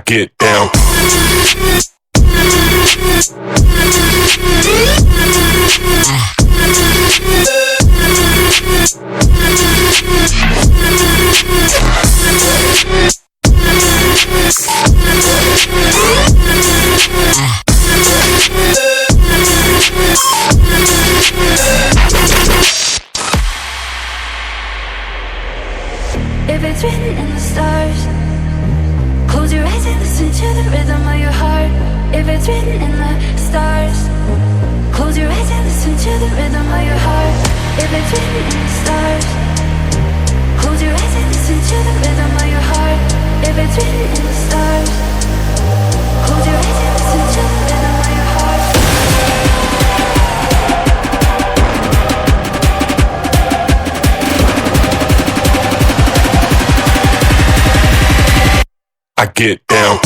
get down. If it's written in the stars, close your eyes and listen to the rhythm of your heart. If it's written in the stars, close your eyes and listen to the rhythm of your heart. If it's written in the stars, close your eyes and listen to the rhythm of your heart. If it's written in the stars, close your eyes and listen to the rhythm of your heart. I get down.